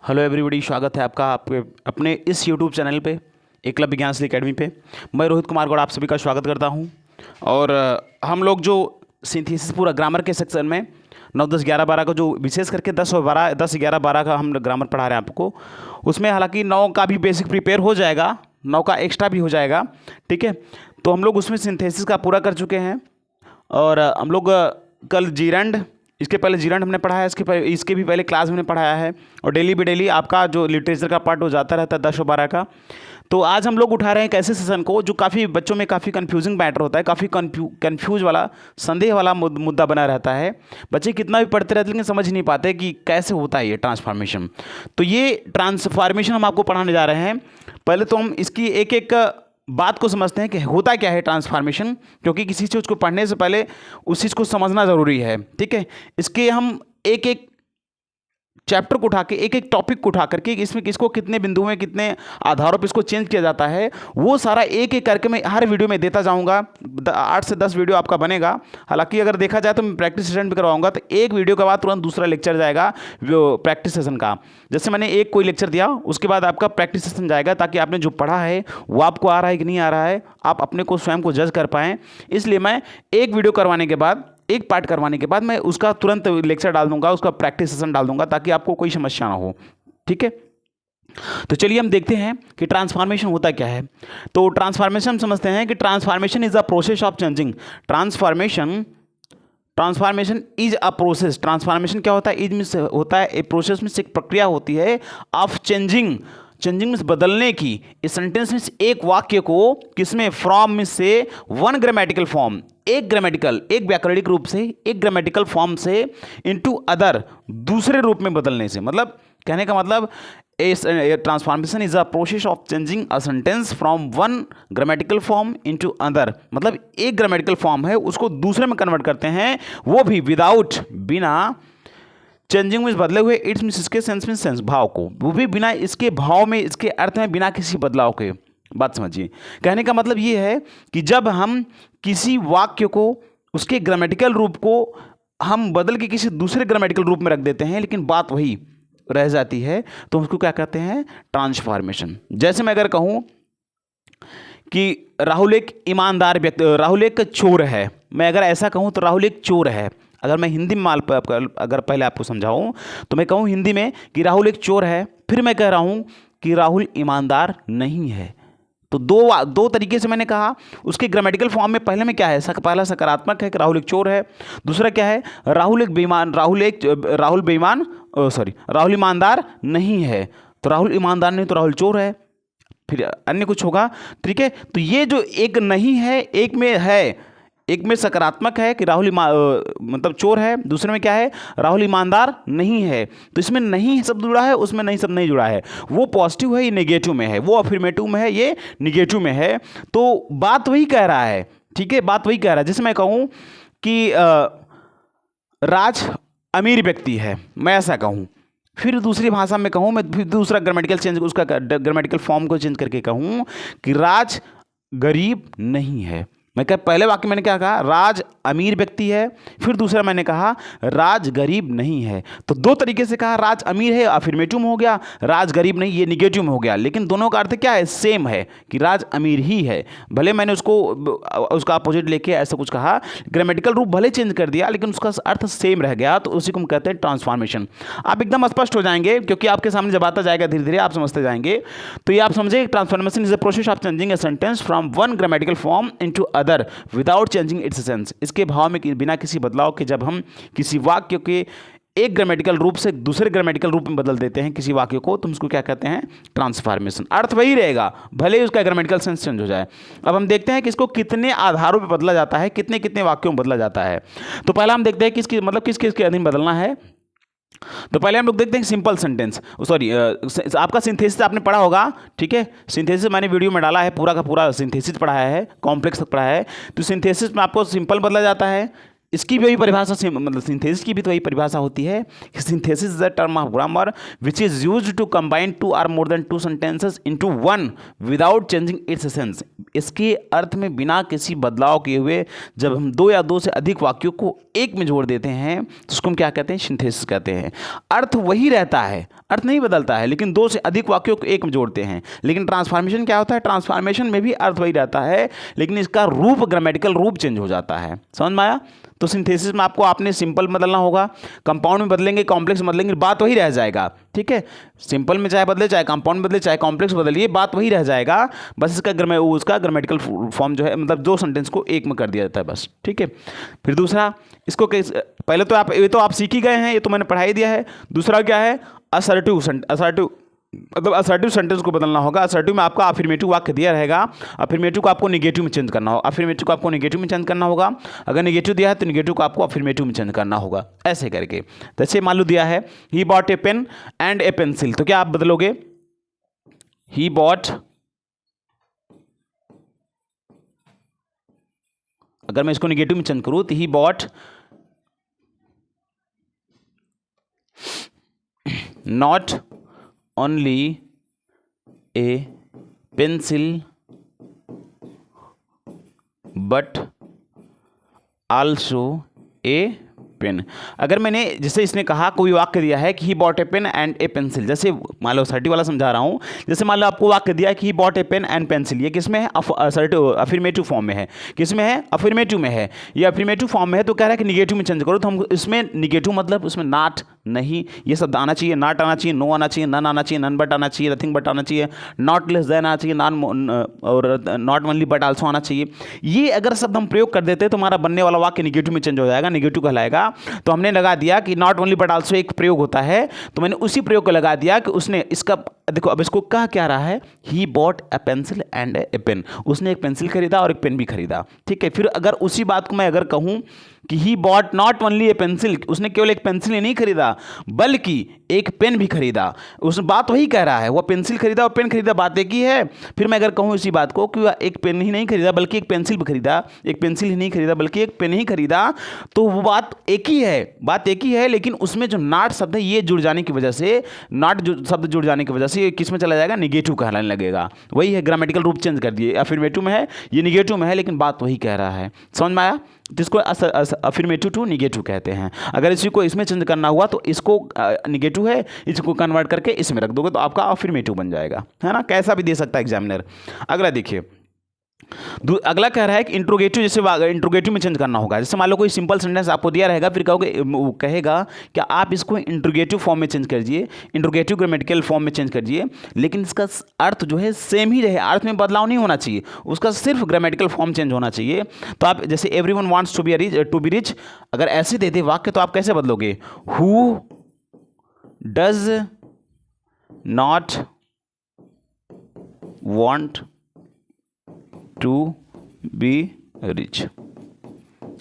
Hello everybody, स्वागत है आपका आपके अपने इस यूट्यूब चैनल पे एकलव्य ज्ञानश्री एकेडमी पे। मैं रोहित कुमार गौड़ आप सभी का स्वागत करता हूं। और हम लोग जो सिंथेसिस पूरा ग्रामर के सेक्शन में 9, 10, 11, 12 का जो विशेष करके 10 और 12, 10, 11, 12 का हम ग्रामर पढ़ा रहे हैं आपको। उसमें हालांकि 9 का भी बेसिक प्रिपेयर हो जाएगा, 9 का एक्स्ट्रा भी हो जाएगा, ठीक है। तो हम लोग उसमें सिंथेसिस का पूरा कर चुके हैं। और हम लोग कल जीरंड, इसके पहले जीरंड हमने पढ़ाया, इसके भी पहले क्लास हमने पढ़ाया है। और डेली बाई डेली आपका जो लिटरेचर का पार्ट हो जाता रहता है 10 और 12 का। तो आज हम लोग उठा रहे हैं एक ऐसे सेशन को जो काफ़ी बच्चों में काफ़ी कन्फ्यूजिंग मैटर होता है, काफ़ी कन्फ्यूज वाला, संदेह वाला मुद्दा बना रहता है। बच्चे कितना भी पढ़ते रहते लेकिन समझ नहीं पाते कि कैसे होता है ये ट्रांसफॉर्मेशन। तो ये ट्रांसफॉर्मेशन हम आपको पढ़ाने जा रहे हैं। पहले तो हम इसकी एक एक बात को समझते हैं कि होता क्या है ट्रांसफॉर्मेशन, क्योंकि किसी चीज़ को पढ़ने से पहले उस चीज़ को समझना ज़रूरी है, ठीक है। इसके हम एक एक चैप्टर को उठा के, एक एक टॉपिक को उठा करके, इसमें किसको कितने बिंदुओं में कितने आधारों पर इसको चेंज किया जाता है, वो सारा एक एक करके मैं हर वीडियो में देता जाऊंगा। 8 से 10 वीडियो आपका बनेगा। हालांकि अगर देखा जाए तो मैं प्रैक्टिस सेशन भी करवाऊंगा, तो एक वीडियो के बाद तुरंत दूसरा लेक्चर जाएगा प्रैक्टिस सेशन का। जैसे मैंने एक कोई लेक्चर दिया, उसके बाद आपका प्रैक्टिस सेशन जाएगा, ताकि आपने जो पढ़ा है वो आपको आ रहा है कि नहीं आ रहा है, आप अपने को स्वयं को जज कर पाएँ। इसलिए मैं एक वीडियो करवाने के बाद, एक पार्ट करवाने के बाद मैं उसका तुरंत लेक्चर डाल दूंगा, उसका प्रैक्टिस सेशन डाल दूंगा, ताकि आपको कोई समस्या ना हो, ठीक है। तो चलिए हम देखते हैं कि ट्रांसफॉर्मेशन होता क्या है। तो ट्रांसफॉर्मेशन समझते हैं कि transformation is a process of changing. Transformation is a process. Transformation क्या होता है? इज मीन्स होता है ए प्रोसेस, मीन्स एक प्रक्रिया होती है ऑफ चेंजिंग। चेंजिंग मीन्स बदलने की। इस सेंटेंस मीन्स एक वाक्य को किसमें, फ्रॉम मीन्स से, वन ग्रामेटिकल फॉर्म, एक व्याकरणिक रूप से, एक ग्रामेटिकल फॉर्म से, इनटू अदर, दूसरे रूप में बदलने से। मतलब कहने का मतलब transformation is a process of changing a sentence from one grammatical form into other. मतलब एक ग्रामेटिकल फॉर्म है, उसको दूसरे में कन्वर्ट करते हैं, वो भी विदाउट, बिना, चेंजिंग मीन्स बदले हुए, इट्स मीन्स इसके, सेंस मीन्स सेंस, भाव को, वो भी बिना इसके भाव में, इसके अर्थ में, बिना किसी बदलाव के। बात समझिए। कहने का मतलब ये है कि जब हम किसी वाक्य को, उसके ग्रामेटिकल रूप को हम बदल के किसी दूसरे ग्रामेटिकल रूप में रख देते हैं, लेकिन बात वही रह जाती है, तो उसको क्या कहते हैं? ट्रांसफॉर्मेशन। जैसे मैं अगर कहूँ कि राहुल एक ईमानदार व्यक्ति, राहुल एक चोर है, मैं अगर ऐसा कहूँ तो राहुल एक चोर है। अगर मैं हिंदी में अगर पहले आपको समझाऊं, तो मैं कहूँ हिंदी में कि राहुल एक चोर है, फिर मैं कह रहा हूँ कि राहुल ईमानदार नहीं है। तो दो तरीके से मैंने कहा। उसके ग्रामेटिकल फॉर्म में पहले में क्या है? पहला सकारात्मक है कि राहुल एक चोर है। दूसरा क्या है? राहुल ईमानदार नहीं है। तो राहुल ईमानदार नहीं, तो राहुल चोर है, फिर अन्य कुछ होगा, ठीक है। तो ये जो एक नहीं है, एक में है, एक में सकारात्मक है कि राहुल मतलब चोर है, दूसरे में क्या है? राहुल ईमानदार नहीं है। तो इसमें नहीं शब्द जुड़ा है, उसमें नहीं शब्द नहीं जुड़ा है। वो पॉजिटिव है, ये नेगेटिव में है, वो अफर्मेटिव में है, ये निगेटिव में है। तो बात वही कह रहा है, ठीक है, बात वही कह रहा है। जैसे मैं कहूँ कि राज अमीर व्यक्ति है, मैं ऐसा कहूँ, फिर दूसरी भाषा में कहूँ, मैं फिर दूसरा ग्रामेटिकल चेंज, उसका ग्रामेटिकल फॉर्म को चेंज करके कहूँ कि राज गरीब नहीं है। मैं क्या, पहले वाक्य मैंने क्या कहा? राज अमीर व्यक्ति है, फिर दूसरा मैंने कहा राज गरीब नहीं है। तो दो तरीके से कहा। राज अमीर है अफर्मेटिव में हो गया, राज गरीब नहीं ये निगेटिव में हो गया, लेकिन दोनों का अर्थ क्या है? सेम है कि राज अमीर ही है। भले मैंने उसका अपोजिट लेके ऐसा कुछ कहा, ग्रामेटिकल रूप भले चेंज कर दिया, लेकिन उसका अर्थ सेम रह गया, तो उसी को हम कहते हैं ट्रांसफॉर्मेशन। आप एकदम स्पष्ट हो जाएंगे, क्योंकि आपके सामने जब आता जाएगा धीरे धीरे आप समझते जाएंगे। तो ये आप समझे, transformation is a process of changing a sentence from one grammatical form into other without changing its sense. इसके भाव में बिना किसी बदलाव के जब हम किसी वाक्य के एक ग्रामेटिकल रूप से दूसरे ग्रामेटिकल रूप में बदल देते हैं किसी वाक्य को, तो हम उसको क्या कहते हैं? ट्रांसफॉर्मेशन। अर्थ वही रहेगा, भले ही उसका ग्रामेटिकल सेंस चेंज हो जाए। अब हम देखते हैं कि इसको कितने आधारों पे बदला जाता है, कितने कितने वाक्यों में बदला जाता है। तो पहला हम देखते हैं कि इसकी मतलब किस किस के अधीन बदलना है। तो पहले हम लोग देखते हैं सिंपल सेंटेंस, सॉरी आपका सिंथेसिस आपने पढ़ा होगा, ठीक है। सिंथेसिस मैंने वीडियो में डाला है, पूरा का पूरा सिंथेसिस पढ़ाया है, कॉम्प्लेक्स पढ़ाया है। तो सिंथेसिस में आपको सिंपल बदला जाता है, इसकी भी वही परिभाषा से, मतलब सिंथेसिस की भी तो वही परिभाषा होती है कि synthesis is the term of grammar which is used to combine two और more than two sentences into one without changing its essence. इसके अर्थ में बिना किसी बदलाव किए हुए जब हम दो या दो से अधिक वाक्यों को एक में जोड़ देते हैं तो उसको हम क्या कहते हैं, सिंथेसिस कहते हैं। अर्थ वही रहता है, अर्थ नहीं बदलता है, लेकिन दो से अधिक वाक्यों को एक में जोड़ते हैं। लेकिन ट्रांसफॉर्मेशन क्या होता है, ट्रांसफॉर्मेशन में भी अर्थ वही रहता है, लेकिन इसका रूप, ग्रामेटिकल रूप चेंज हो जाता है। समझ में आया? तो सिंथेसिस में आपको आपने सिंपल बदलना होगा, कंपाउंड में बदलेंगे, कॉम्प्लेक्स में बदलेंगे, बात वही रह जाएगा। ठीक है, सिंपल में चाहे बदले, चाहे कंपाउंड बदले, चाहे कॉम्प्लेक्स बदलिए, बात वही रह जाएगा। बस उसका ग्रामेटिकल फॉर्म जो है, मतलब दो सेंटेंस को एक में कर दिया जाता है बस। ठीक है, फिर दूसरा, इसको पहले तो आप, ये तो आप सीख ही गए हैं, ये तो मैंने पढ़ाई दिया है। दूसरा क्या है, असर्टिव मतलब असर्टिव सेंटेंस को बदलना होगा। असर्टिव में आपका अफर्मेटिव वाक्य दिया रहेगा, अफर्मेटिव को आपको नेगेटिव में चेंज करना होगा, अफर्मेटिव को आपको नेगेटिव में चेंज करना होगा। अगर नेगेटिव दिया है तो नेगेटिव को आपको अफर्मेटिव में चेंज करना होगा, ऐसे करके। जैसे मान लो दिया है he bought a pen and a pencil, तो क्या आप बदलोगे, ही बॉट, अगर मैं इसको नेगेटिव में चेंज करूं तो he bought not only a pencil but also a pen. अगर मैंने, जैसे इसने कहा, कोई वाक्य दिया है कि he bought a pen and a pencil, जैसे मान लो असर्टिव वाला समझा रहा हूँ। जैसे मान लो आपको वाक्य दिया है कि he bought a pen and pencil, ये किस में है, असर्टिव अफर्मेटिव फॉर्म में है। किस में है, अफर्मेटिव में है। ये अफर्मेटिव फॉर्म में है तो कह रहा है कि निगेटिव में चेंज करो, तो हम इसमें निगेटिव मतलब उसमें नॉट, नहीं, ये शब्द आना चाहिए, नॉट आना चाहिए, नो आना चाहिए, नन आना चाहिए, नन बट आना चाहिए, नथिंग बट आना चाहिए, नॉट लेस देन आना चाहिए, नॉन और नॉट ओनली बट आल्सो आना चाहिए। ये अगर शब्द हम प्रयोग कर देते हैं तो हमारा बनने वाला वाक्य निगेटिव में चेंज हो जाएगा, निगेटिव कहलाएगा। तो हमने लगा दिया कि नॉट ओनली बट आल्सो एक प्रयोग होता है, तो मैंने उसी प्रयोग को लगा दिया कि उसने इसका, देखो अब इसको कहा क्या रहा है, he bought a pencil and a pen, उसने एक पेंसिल खरीदा और एक पेन भी खरीदा। ठीक है, फिर अगर उसी बात को मैं अगर कहूं कि he bought not only A pencil, उसने केवल एक पेंसिल ही नहीं खरीदा बल्कि एक पेन भी खरीदा, उस बात वही कह रहा है, वह पेंसिल खरीदा और पेन खरीदा, बात एक ही है। फिर मैं अगर कहूँ इसी बात को कि वह एक पेन ही नहीं खरीदा बल्कि एक पेंसिल भी खरीदा, एक पेंसिल ही नहीं खरीदा बल्कि एक पेन ही खरीदा, तो वो बात एक ही है, बात एक ही है। लेकिन उसमें जो नॉट शब्द है, ये जुड़ जाने की वजह से, नॉट शब्द जुड़ जाने की वजह से ये किस में चला जाएगा, निगेटिव कहलाने लगेगा। वही है, ग्रामेटिकल रूप चेंज कर दिए, अफर्मेटिव में है, ये निगेटिव में है, लेकिन बात वही कह रहा है। समझ में आया? जिसको अफर्मेटिव टू निगेटिव कहते हैं। अगर इसी को इसमें चेंज करना हुआ तो इसको निगेटिव है, इसको कन्वर्ट करके इसमें रख दोगे तो आपका अफर्मेटिव बन जाएगा, है ना? कैसा भी दे सकता है एग्जामिनर। अगला देखिए, अगला कह रहा है कि इंट्रोगेटिव, जैसे इंट्रोगेटिव में चेंज करना होगा। जैसे मान लो कोई सिंपल सेंटेंस आपको दिया रहेगा, फिर कहोगे, वो कहेगा कि आप इसको इंट्रोगेटिव फॉर्म में चेंज करिए, इंट्रोगेटिव ग्रामेटिकल फॉर्म में चेंज करिए, लेकिन इसका अर्थ जो है सेम ही रहे, अर्थ में बदलाव नहीं होना चाहिए, उसका सिर्फ ग्रामेटिकल फॉर्म चेंज होना चाहिए। तो आप जैसे everyone wants to be rich, अगर ऐसे दे दे वाक्य तो आप कैसे बदलोगे, who does not want to be rich.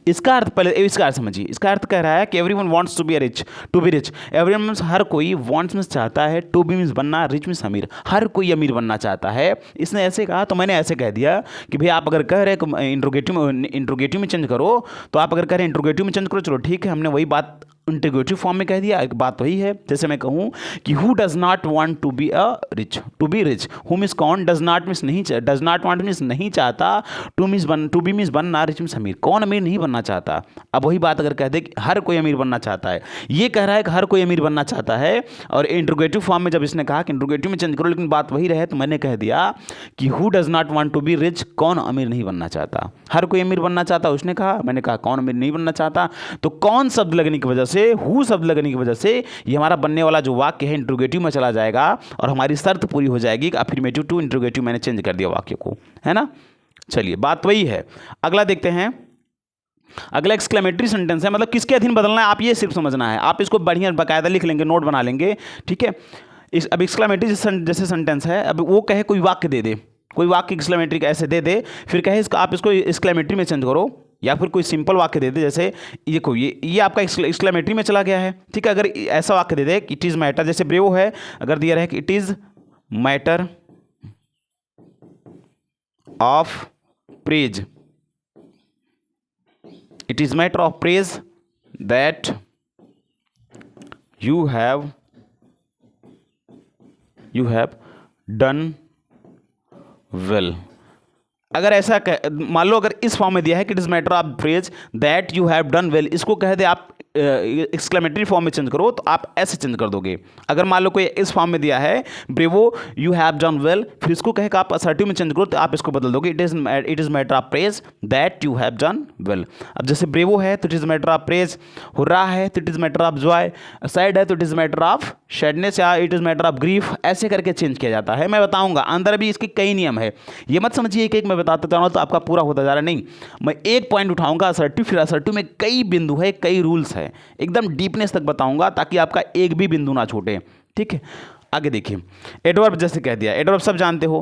इसका अर्थ पहले, इसका अर्थ समझिए। इसका अर्थ कह रहा है कि everyone wants to be rich, to be rich. Everyone means हर कोई, वांट्स मींस चाहता है, टू बी मींस बनना, रिच मींस अमीर, हर कोई अमीर बनना चाहता है। इसने ऐसे कहा तो मैंने ऐसे कह दिया कि भाई आप अगर कह रहे हैं इंट्रोगेटिव में चेंज करो, तो आप अगर कह रहे हैं इंट्रोगेटिव में चेंज करो, चलो ठीक है, हमने वही बात इंट्रोगेटिव फॉर्म में कह दिया, एक बात वही है। जैसे मैं कहूँ कि who does not want to be rich, to be rich, who means कौन, डज नॉट मींस नहीं, डज नॉट वांट मींस नहीं चाहता, टू बी मींस बनना, रिच मींस अमीर, कौन अमीर नहीं बनना चाहता। अब वही बात अगर कह दे कि हर कोई अमीर बनना चाहता है, ये कह रहा है कि हर कोई अमीर बनना चाहता है, और इंट्रोगेटिव फॉर्म में जब इसने कहा कि इंट्रोगेटिव में चेंज करो लेकिन बात वही रहे, तो मैंने कह दिया कि who does not want to be rich, कौन अमीर नहीं बनना चाहता, हर कोई अमीर बनना चाहता उसने कहा, मैंने कहा कौन अमीर नहीं बनना चाहता। तो कौन शब्द लगने की वजह से, हु शब्द लगने की वजह से ये हमारा बनने वाला जो वाक्य है इंट्रोगेटिव में चला जाएगा और हमारी शर्त पूरी हो जाएगी कि अफर्मेटिव टू इंट्रोगेटिव मैंने चेंज कर दिया वाक्य को, है ना? चलिए, बात वही है। अगला देखते हैं। अगला एक्सक्लेमेटरी सेंटेंस है, मतलब किसके अधीन बदलना है आप ये सिर्फ समझना है, आप इसको बढ़िया बाकायदा लिख लेंगे, नोट बना लेंगे, ठीक है? अब एक्सक्लेमेटरी जैसे सेंटेंस है, अब वो कहे कोई वाक्य दे दे, कोई वाक्य एक्सक्लेमेटरी का ऐसे दे दे, फिर कहे आप इसको एक्सक्लेमेटरी में चेंज करो, या फिर कोई सिंपल वाक्य दे दे, जैसे ये कोई ये आपका एक्सक्लेमेटरी में चला गया है, ठीक है? अगर ऐसा वाक्य दे दे कि इट इज़ मैटर, जैसे ब्रेव है, अगर दिया रहे कि it is matter of praise, it is matter of praise that you have done well. अगर ऐसा मान लो, अगर इस फॉर्म में दिया है कि it is matter of praise that you have done well, इसको कह दे आप एक्सक्लेमेटरी फॉर्म में चेंज करो तो आप ऐसे चेंज कर दोगे। अगर मान लो कोई इस फॉर्म में दिया है bravo you have done well, फिर इसको कहेगा आप असर्टिव में चेंज करो तो आप इसको बदल दोगे it is matter of praise that you have done well. अब जैसे ब्रेवो है तो it is matter of praise, hurrah है तो it is matter of joy, sad है तो it is matter of sadness या it is matter of grief, ऐसे करके चेंज किया जाता है। मैं बताऊंगा अंदर भी इसके कई नियम है, ये मत समझिए एक मैं बताता जा रहा हूँ तो आपका पूरा होता जा रहा है, नहीं, मैं एक पॉइंट उठाऊंगा असर्टिव, फिर असर्टिव में कई बिंदु है, कई रूल्स है, एकदम डीपनेस तक बताऊंगा ताकि आपका एक भी बिंदु ना छूटे। ठीक है, आगे देखिए। एडवर्ब जैसे कह दिया, एडवर्ब सब जानते हो,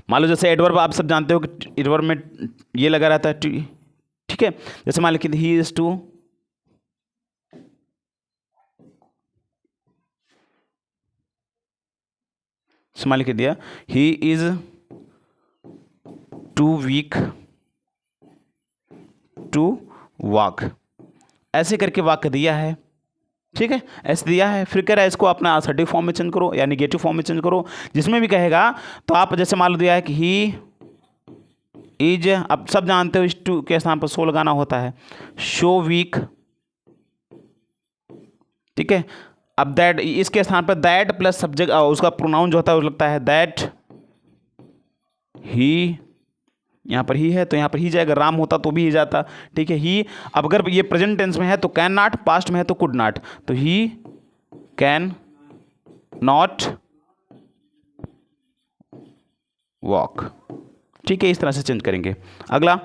मान लो जैसे एडवर्ब आप सब जानते हो कि एडवर्ब में ये लगा रहता है, ठीक है। जैसे मान लो ही इज टू, मान लिख दिया he is too weak to walk, ऐसे करके वाक्य दिया है। ठीक है, ऐसे दिया है, फिर कह रहा है इसको अपना असर्टिव फॉर्म में चेंज करो या निगेटिव फॉर्म में चेंज करो, जिसमें भी कहेगा तो आप जैसे मान लो दिया है कि ही इज, अब सब जानते हो इस टू के स्थान पर सो लगाना होता है, शो वीक। ठीक है, अब दैट, इसके स्थान पर दैट प्लस सब्जेक्ट उसका प्रोनाउन जो होता है वो लगता है दैट ही, यहाँ पर ही है तो यहाँ पर ही जाएगा, राम होता तो भी ही जाता। ठीक है, ही, अब अगर ये प्रेजेंट टेंस में है तो कैन नॉट, पास्ट में है तो कुड नॉट, तो ही कैन नॉट वॉक। ठीक है, इस तरह से चेंज करेंगे। अगला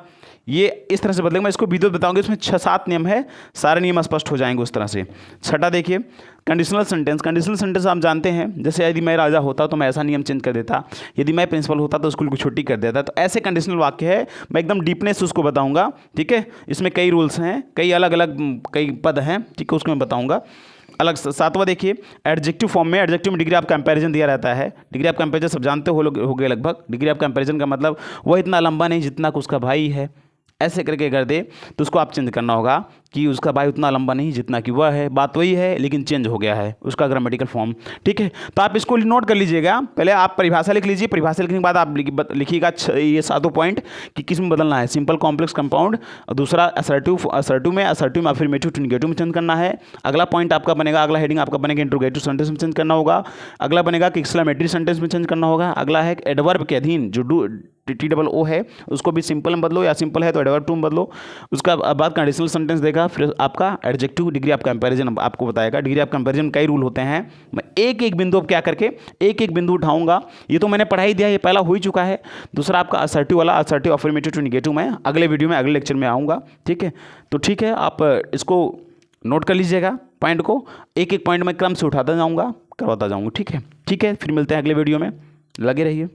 ये इस तरह से बदलेंगे, मैं इसको विद्युत बताऊंगा, इसमें 6-7 नियम है, सारे नियम स्पष्ट हो जाएंगे उस तरह से। छठा देखिए, कंडीशनल सेंटेंस। कंडीशनल सेंटेंस आप जानते हैं, जैसे यदि मैं राजा होता तो मैं ऐसा नियम चेंज कर देता, यदि मैं प्रिंसिपल होता तो स्कूल को छुट्टी कर देता, तो ऐसे कंडीशनल वाक्य है, मैं एकदम डीपनेस से उसको बताऊंगा। ठीक है, इसमें कई रूल्स हैं, कई अलग अलग कई पद हैं, ठीक है, उसको मैं बताऊंगा अलग। 7वां देखिए, एडजेक्टिव फॉर्म में, एडजेक्टिव में डिग्री ऑफ कंपैरिजन दिया रहता है। डिग्री ऑफ कंपैरिजन सब जानते हो गए लगभग। डिग्री ऑफ कंपैरिजन का मतलब वह इतना लंबा नहीं जितना कि उसका भाई है, ऐसे करके कर दे तो उसको आप चेंज करना होगा कि उसका भाई उतना लंबा नहीं जितना कि वह है, बात वही है लेकिन चेंज हो गया है उसका ग्रामेटिकल फॉर्म। ठीक है, तो आप इसको नोट कर लीजिएगा, पहले आप परिभाषा लिख लीजिए, परिभाषा लिखने के बाद आप लिखिएगा ये 7 पॉइंट कि किस में बदलना है, सिंपल, कॉम्प्लेक्स, कंपाउंड, और दूसरा असर्टिव में अफर्मेटिव टू नेगेटिव में चेंज करना है। अगला पॉइंट आपका बनेगा, अगला हेडिंग आपका बनेगा इंट्रोगेटिव सेंटेंस में चेंज करना होगा। अगला बनेगा कि एक्सक्लेमेटरी सेंटेंस में चेंज करना होगा। अगला है एडवर्ब के अधीन जो TOO है उसको भी सिंपल में बदलो, या सिंपल है तो एडवर्ब टू में बदलो। उसका बाद कंडीशनल सेंटेंस देगा, फिर आपका एडजेक्टिव, डिग्री ऑफ कंपैरिजन आपको बताएगा। डिग्री ऑफ कंपैरिजन कई रूल होते हैं, मैं एक एक बिंदु अब क्या करके एक एक बिंदु उठाऊंगा। ये तो मैंने पढ़ा ही दिया, ये पहला हो ही चुका है। दूसरा आपका असर्टिव वाला, असर्टिव, अफर्मेटिव टू नेगेटिव में अगले वीडियो में, अगले लेक्चर में आऊँगा। ठीक है, तो ठीक है, आप इसको नोट कर लीजिएगा, पॉइंट को एक एक पॉइंट में क्रम से उठाता जाऊँगा, करवाता जाऊँगा। ठीक है, फिर मिलते हैं अगले वीडियो में, लगे रहिए।